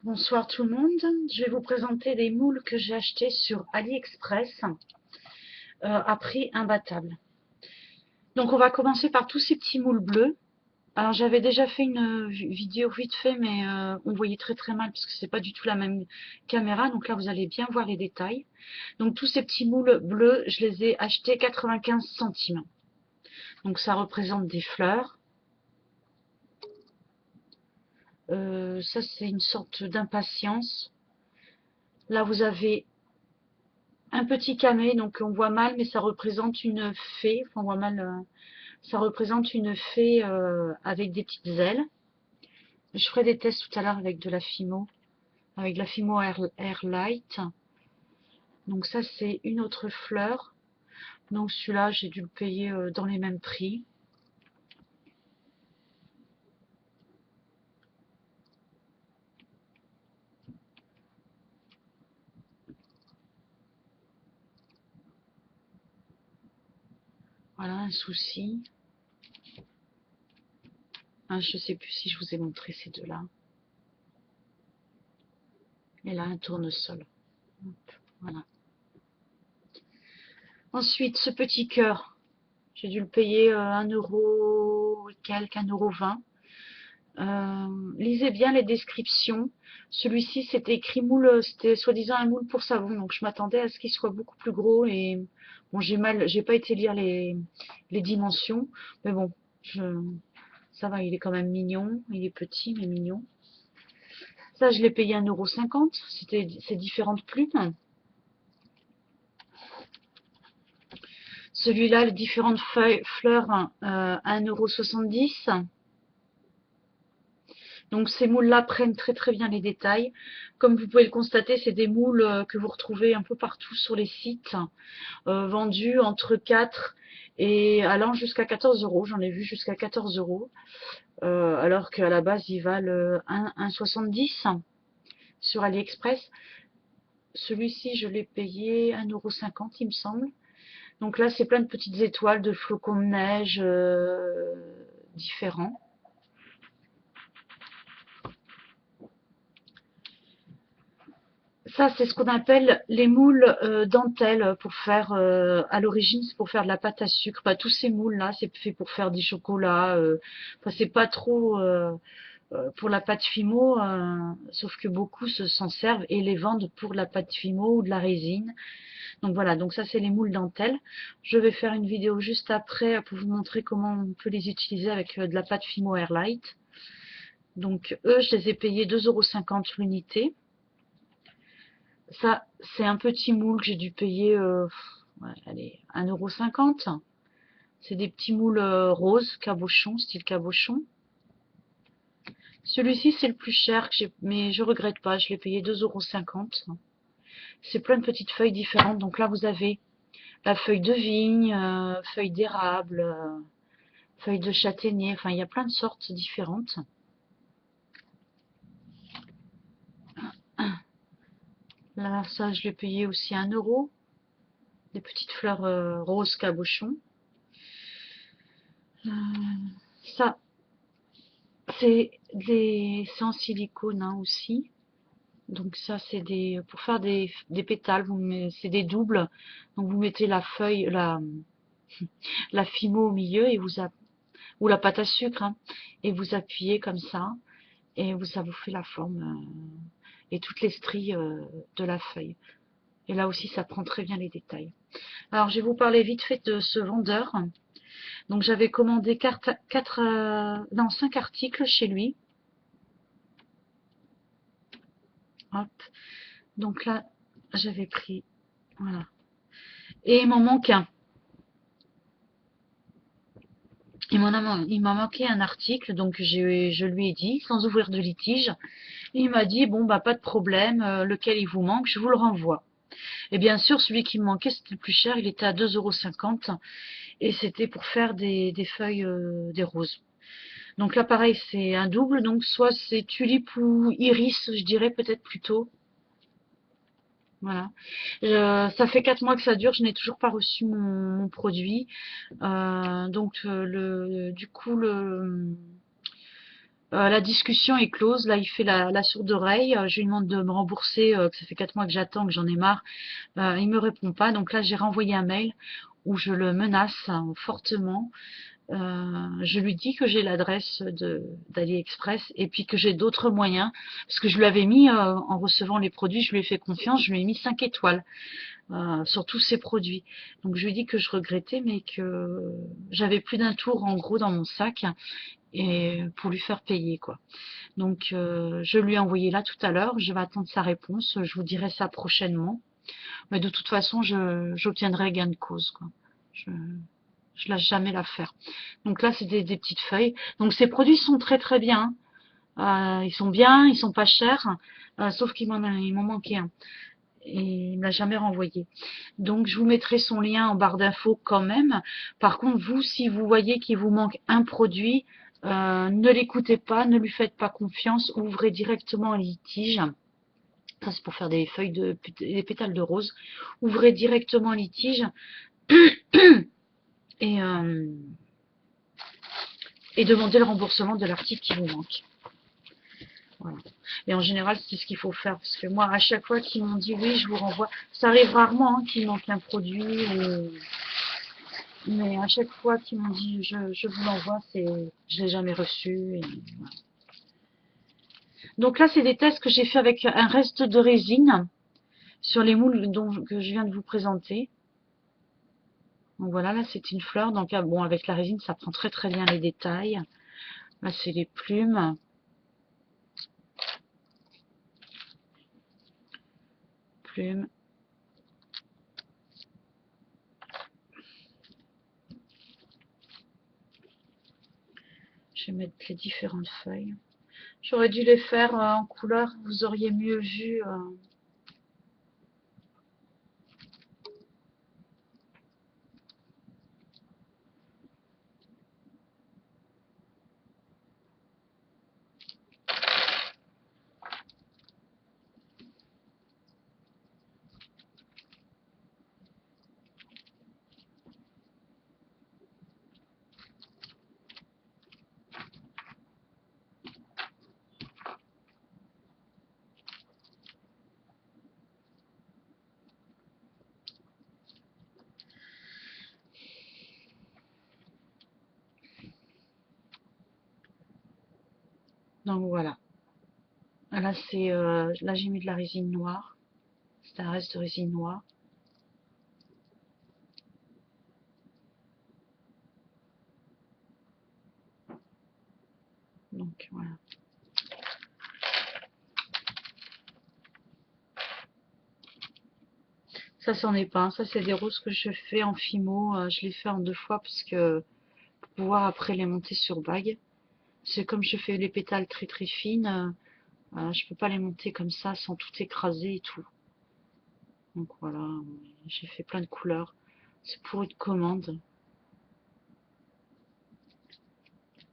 Bonsoir tout le monde, je vais vous présenter les moules que j'ai achetés sur AliExpress à prix imbattable. Donc on va commencer par tous ces petits moules bleus. Alors j'avais déjà fait une vidéo vite fait mais on voyait très mal parce que c'est pas du tout la même caméra. Donc là vous allez bien voir les détails. Donc tous ces petits moules bleus, je les ai achetés 95 centimes. Donc ça représente des fleurs. Ça c'est une sorte d'impatience. Là vous avez un petit camé, donc on voit mal, mais ça représente une fée. Enfin, on voit mal, ça représente une fée avec des petites ailes. Je ferai des tests tout à l'heure avec de la Fimo, avec de la Fimo Airlight. Donc ça, c'est une autre fleur. Donc celui-là, j'ai dû le payer dans les mêmes prix. Voilà, un souci. Ah, je sais plus si je vous ai montré ces deux-là. Et là, un tournesol. Hop, voilà. Ensuite, ce petit cœur, j'ai dû le payer 1 € et quelques, 1,20 €. Lisez bien les descriptions. Celui-ci, c'était écrit moule, c'était soi-disant un moule pour savon, donc je m'attendais à ce qu'il soit beaucoup plus gros et bon, j'ai pas été lire les dimensions, mais bon, ça va, il est quand même mignon, il est petit mais mignon. Ça, je l'ai payé 1,50 €, c'est différentes plumes. Celui-là, les différentes fleurs, 1,70 €. Donc ces moules-là prennent très bien les détails. Comme vous pouvez le constater, c'est des moules que vous retrouvez un peu partout sur les sites, vendus entre 4 et allant jusqu'à 14 €. J'en ai vu jusqu'à 14 €, alors qu'à la base ils valent 1,70 € sur AliExpress. Celui-ci, je l'ai payé 1,50 € il me semble. Donc là, c'est plein de petites étoiles, de flocons de neige différents. Ça, c'est ce qu'on appelle les moules dentelles pour faire, à l'origine, c'est pour faire de la pâte à sucre. Bah, tous ces moules-là, c'est fait pour faire des chocolats. Enfin, c'est pas trop pour la pâte Fimo, sauf que beaucoup s'en servent et les vendent pour la pâte Fimo ou de la résine. Donc voilà, donc ça, c'est les moules dentelles. Je vais faire une vidéo juste après pour vous montrer comment on peut les utiliser avec de la pâte Fimo Airlight. Donc eux, je les ai payés 2,50 € l'unité. Ça, c'est un petit moule que j'ai dû payer, ouais, allez, 1,50 €. C'est des petits moules roses, cabochon, style cabochon. Celui-ci, c'est le plus cher, mais je regrette pas, je l'ai payé 2,50 €. C'est plein de petites feuilles différentes. Donc là, vous avez la feuille de vigne, feuille d'érable, feuille de châtaignier. Enfin, il y a plein de sortes différentes. Là, ça, je l'ai payé aussi 1 €. Des petites fleurs roses cabochon. Ça, c'est en silicone hein, aussi. Donc ça, c'est pour faire des pétales, c'est des doubles. Donc vous mettez la feuille, la fimo au milieu ou la pâte à sucre, hein, et vous appuyez comme ça, et ça vous fait la forme et toutes les stries de la feuille. Et là aussi, ça prend très bien les détails. Alors, je vais vous parler vite fait de ce vendeur. Donc j'avais commandé 5 articles chez lui. Hop. Donc là, j'avais pris, voilà. Et il m'en manque un. Il m'a manqué un article, donc je lui ai dit, sans ouvrir de litige. Il m'a dit, bon, bah, pas de problème, lequel il vous manque, je vous le renvoie. Et bien sûr, celui qui me manquait, c'était le plus cher, il était à 2,50 € et c'était pour faire des feuilles, des roses. Donc là, pareil, c'est un double, donc soit c'est tulipe ou iris, je dirais peut-être plutôt. Voilà. Ça fait 4 mois que ça dure, je n'ai toujours pas reçu mon produit. Donc du coup, La discussion est close. Là, il fait la sourde oreille. Je lui demande de me rembourser, que ça fait 4 mois que j'attends, que j'en ai marre. Il me répond pas. Donc là, j'ai renvoyé un mail où je le menace fortement. Je lui dis que j'ai l'adresse d'AliExpress et puis que j'ai d'autres moyens. Parce que je lui avais mis, en recevant les produits, je lui ai fait confiance, je lui ai mis 5 étoiles sur tous ces produits. Donc je lui ai dit que je regrettais, mais que j'avais plus d'un tour en gros dans mon sac et pour lui faire payer quoi. Donc je lui ai envoyé là tout à l'heure, je vais attendre sa réponse, je vous dirai ça prochainement. Mais de toute façon, j'obtiendrai gain de cause quoi. Je lâche jamais l'affaire. Donc là, c'est des petites feuilles. Donc ces produits sont très très bien. Ils sont bien, ils sont pas chers, sauf il m'en manquait un. Et il ne l'a jamais renvoyé. Donc je vous mettrai son lien en barre d'infos quand même. Par contre, vous, si vous voyez qu'il vous manque un produit, ne l'écoutez pas, ne lui faites pas confiance, ouvrez directement un litige. Ça, c'est pour faire des feuilles des pétales de rose. Ouvrez directement un litige et, euh, et demandez le remboursement de l'article qui vous manque. Voilà. Et en général, c'est ce qu'il faut faire. Parce que moi, à chaque fois qu'ils m'ont dit oui, je vous renvoie, ça arrive rarement qu'il manque un produit. Mais à chaque fois qu'ils m'ont dit je vous l'envoie, je l'ai jamais reçu. Et voilà. Donc là, c'est des tests que j'ai fait avec un reste de résine sur les moules que je viens de vous présenter. Donc voilà, là c'est une fleur. Donc bon, avec la résine, ça prend très très bien les détails. Là, c'est les plumes. Plumes. Je vais mettre les différentes feuilles. J'aurais dû les faire en couleur, vous auriez mieux vu. Donc voilà. Là, là j'ai mis de la résine noire. C'est un reste de résine noire. Donc voilà. Ça, c'en est pas. Ça, c'est des roses que je fais en fimo. Je les fais en 2 fois parce que pour pouvoir après les monter sur bague. C'est comme je fais les pétales très très fines, je peux pas les monter comme ça sans tout écraser et tout. Donc voilà, j'ai fait plein de couleurs. C'est pour une commande.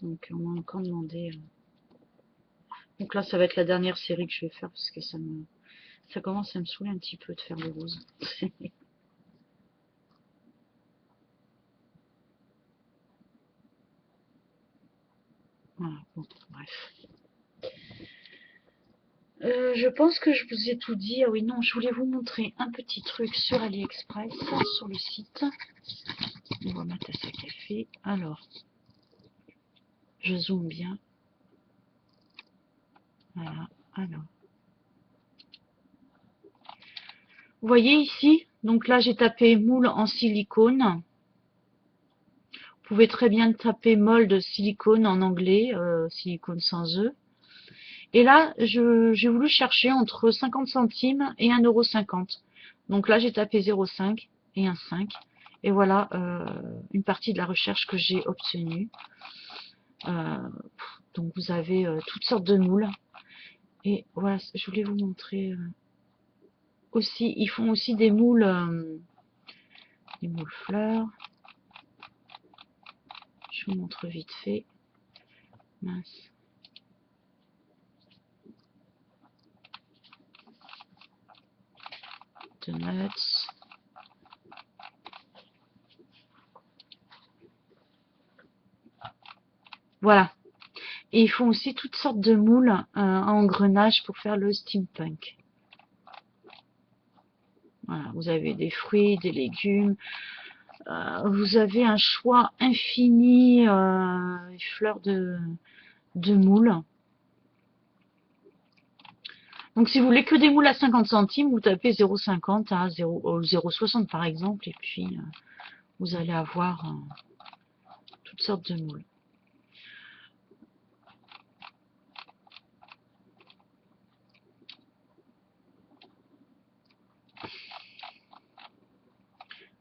Donc on m'a encore demandé. Donc là, ça va être la dernière série que je vais faire parce que ça commence à me saouler un petit peu de faire le rose. Voilà, bon, bref. Je pense que je vous ai tout dit. Ah oui, non, je voulais vous montrer un petit truc sur AliExpress, sur le site. On va mettre à café. Alors, je zoome bien. Voilà, alors. Vous voyez ici, donc là j'ai tapé moule en silicone. Vous pouvez très bien taper mold silicone en anglais, silicone sans E. Et là, j'ai voulu chercher entre 50 centimes et 1,50 €. Donc là, j'ai tapé 0,5 et 1,5. Et voilà une partie de la recherche que j'ai obtenue. Donc vous avez toutes sortes de moules. Et voilà, je voulais vous montrer aussi. Ils font aussi des moules fleurs. Je vous montre vite fait. Mince. Donuts. Voilà. Et ils font aussi toutes sortes de moules à engrenages pour faire le steampunk. Voilà, vous avez des fruits, des légumes. Vous avez un choix infini, fleurs de moules. Donc si vous voulez que des moules à 50 centimes, vous tapez 0,50 à 0,60 par exemple, et puis vous allez avoir toutes sortes de moules.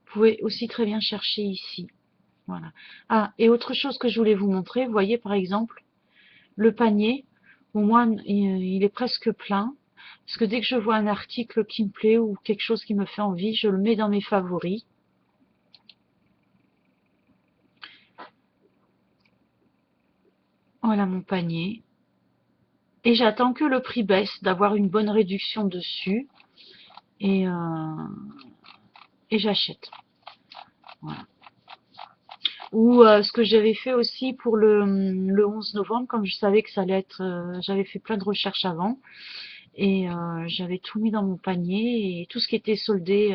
Vous pouvez aussi très bien chercher ici. Voilà. Ah, et autre chose que je voulais vous montrer, vous voyez par exemple, le panier, au moins il est presque plein, parce que dès que je vois un article qui me plaît ou quelque chose qui me fait envie, je le mets dans mes favoris. Voilà mon panier. Et j'attends que le prix baisse, d'avoir une bonne réduction dessus, et j'achète. Voilà. Ou ce que j'avais fait aussi pour le 11 novembre, comme je savais que ça allait être... j'avais fait plein de recherches avant, et j'avais tout mis dans mon panier, et tout ce qui était soldé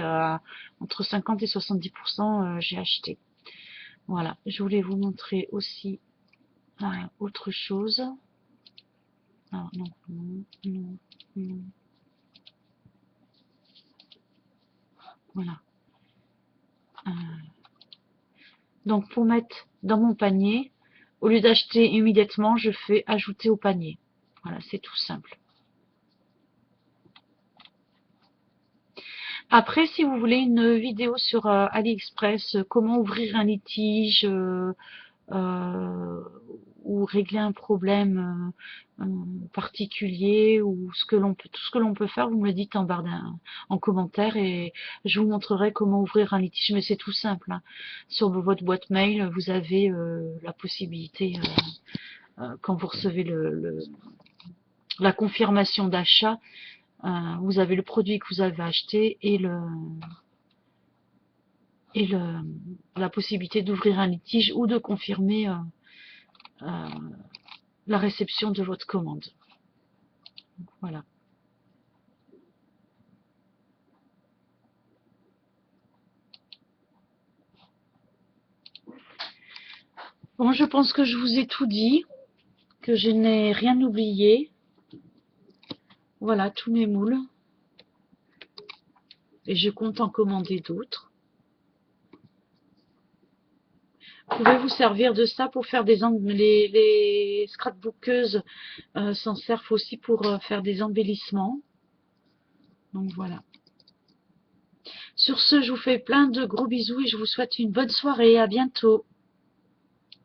entre 50 et 70%, j'ai acheté. Voilà, je voulais vous montrer aussi autre chose. Ah, non, non, non, non. Voilà. Donc pour mettre dans mon panier, au lieu d'acheter immédiatement, je fais ajouter au panier. Voilà, c'est tout simple. Après, si vous voulez une vidéo sur AliExpress, comment ouvrir un litige ou régler un problème particulier, ou tout ce que l'on peut faire, vous me le dites en barre en commentaire, et je vous montrerai comment ouvrir un litige. Mais c'est tout simple, hein. Sur votre boîte mail, vous avez la possibilité, quand vous recevez la confirmation d'achat, vous avez le produit que vous avez acheté et la possibilité d'ouvrir un litige ou de confirmer la réception de votre commande. Voilà. Bon, je pense que je vous ai tout dit, que je n'ai rien oublié. Voilà, tous mes moules. Et je compte en commander d'autres. Vous pouvez vous servir de ça pour faire les scrapbookeuses s'en servent aussi pour faire des embellissements. Donc voilà. Sur ce, je vous fais plein de gros bisous et je vous souhaite une bonne soirée. À bientôt.